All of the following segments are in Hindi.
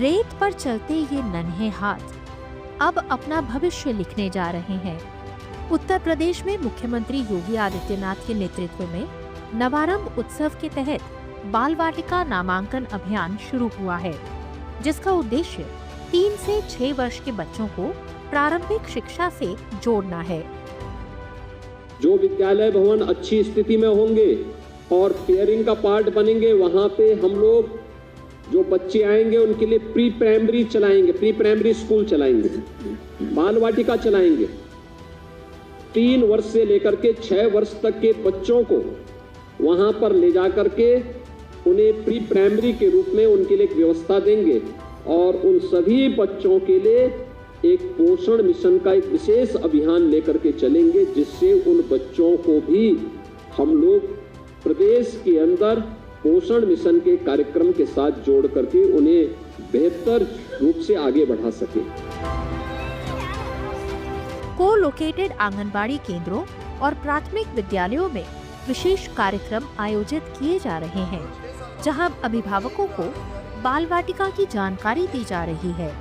रेत पर चलते ये नन्हे हाथ अब अपना भविष्य लिखने जा रहे हैं। उत्तर प्रदेश में मुख्यमंत्री योगी आदित्यनाथ के नेतृत्व में नवारंभ उत्सव के तहत बाल वाटिका नामांकन अभियान शुरू हुआ है, जिसका उद्देश्य 3 से 6 वर्ष के बच्चों को प्रारंभिक शिक्षा से जोड़ना है। जो विद्यालय भवन अच्छी स्थिति में होंगे और पेयरिंग का पार्ट बनेंगे, वहां पे हम लोग जो बच्चे आएंगे उनके लिए प्री प्राइमरी चलाएंगे, प्री प्राइमरी स्कूल चलाएंगे, बाल वाटिका चलाएंगे। 3 वर्ष से लेकर के 6 वर्ष तक के बच्चों को वहां पर ले जाकर के उन्हें प्री प्राइमरी के रूप में उनके लिए एक व्यवस्था देंगे और उन सभी बच्चों के लिए एक पोषण मिशन का एक विशेष अभियान लेकर के चलेंगे, जिससे उन बच्चों को भी हम लोग प्रदेश के अंदर पोषण मिशन के कार्यक्रम के साथ जोड़ करके उन्हें बेहतर रूप से आगे बढ़ा सके। को-लोकेटेड आंगनबाड़ी केंद्रों और प्राथमिक विद्यालयों में विशेष कार्यक्रम आयोजित किए जा रहे हैं, जहां अभिभावकों को बाल वाटिका की जानकारी दी जा रही है।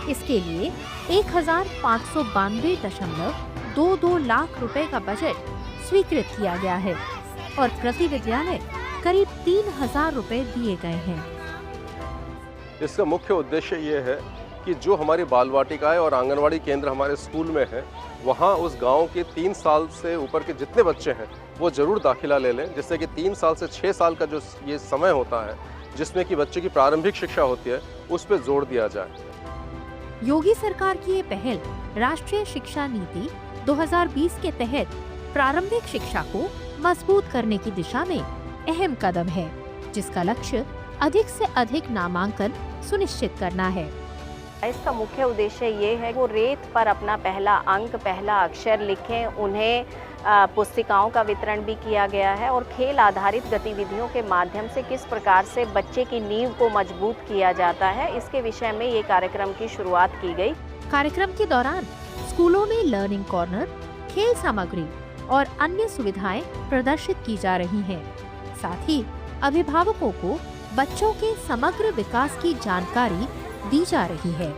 इसके लिए 1592.22 लाख रुपए का बजट स्वीकृत किया गया है और प्रति विद्यालय करीब 3000 रुपए दिए गए हैं। इसका मुख्य उद्देश्य ये है कि जो हमारी बाल वाटिकाएं और आंगनवाड़ी केंद्र हमारे स्कूल में हैं, वहाँ उस गांव के 3 साल से ऊपर के जितने बच्चे हैं वो जरूर दाखिला ले लें, जिससे कि 3 साल से 6 साल का जो ये समय होता है जिसमें कि बच्चे की प्रारंभिक शिक्षा होती है, उस पर जोर दिया जाए। योगी सरकार की ये पहल राष्ट्रीय शिक्षा नीति 2020 के तहत प्रारंभिक शिक्षा को मजबूत करने की दिशा में अहम कदम है, जिसका लक्ष्य अधिक से अधिक नामांकन सुनिश्चित करना है। इसका मुख्य उद्देश्य ये है वो रेत पर अपना पहला अंक, पहला अक्षर लिखें। उन्हें पुस्तिकाओं का वितरण भी किया गया है और खेल आधारित गतिविधियों के माध्यम से किस प्रकार से बच्चे की नींव को मजबूत किया जाता है, इसके विषय में ये कार्यक्रम की शुरुआत की गई। कार्यक्रम के दौरान स्कूलों में लर्निंग कॉर्नर, खेल सामग्री और अन्य सुविधाएं प्रदर्शित की जा रही हैं। साथ ही अभिभावकों को बच्चों के समग्र विकास की जानकारी दी जा रही है।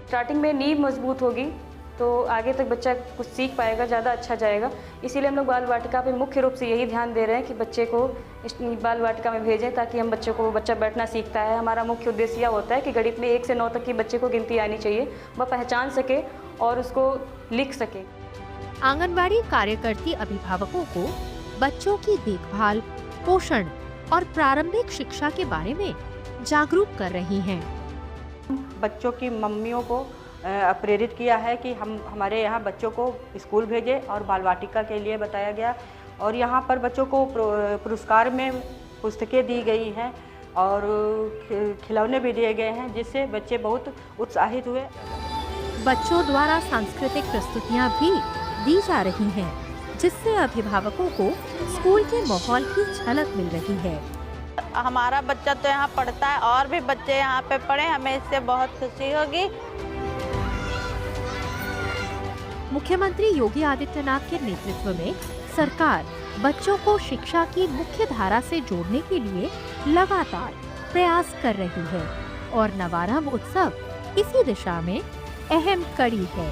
स्टार्टिंग में नींव मजबूत होगी तो आगे तक बच्चा कुछ सीख पाएगा, ज़्यादा अच्छा जाएगा। इसीलिए हम लोग बाल वाटिका पे मुख्य रूप से यही ध्यान दे रहे हैं कि बच्चे को इस बाल वाटिका में भेजें, ताकि हम बच्चा बैठना सीखता है। हमारा मुख्य उद्देश्य यह होता है कि गणित में 1 से 9 तक की बच्चे को गिनती आनी चाहिए, वह पहचान सके और उसको लिख सके। आंगनबाड़ी कार्यकर्ती अभिभावकों को बच्चों की देखभाल, पोषण और प्रारंभिक शिक्षा के बारे में जागरूक कर रही हैं। बच्चों की मम्मियों को प्रेरित किया है कि हम हमारे यहाँ बच्चों को स्कूल भेजें और बाल वाटिका के लिए बताया गया और यहाँ पर बच्चों को पुरस्कार में पुस्तकें दी गई हैं और खिलौने भी दिए गए हैं, जिससे बच्चे बहुत उत्साहित हुए। बच्चों द्वारा सांस्कृतिक प्रस्तुतियाँ भी दी जा रही हैं, जिससे अभिभावकों को स्कूल के माहौल की झलक मिल रही है। हमारा बच्चा तो यहाँ पढ़ता है और भी बच्चे यहाँ पे पढ़े, हमें इससे बहुत खुशी होगी। मुख्यमंत्री योगी आदित्यनाथ के नेतृत्व में सरकार बच्चों को शिक्षा की मुख्य धारा से जोड़ने के लिए लगातार प्रयास कर रही है और नवारंभ उत्सव इसी दिशा में अहम कड़ी है।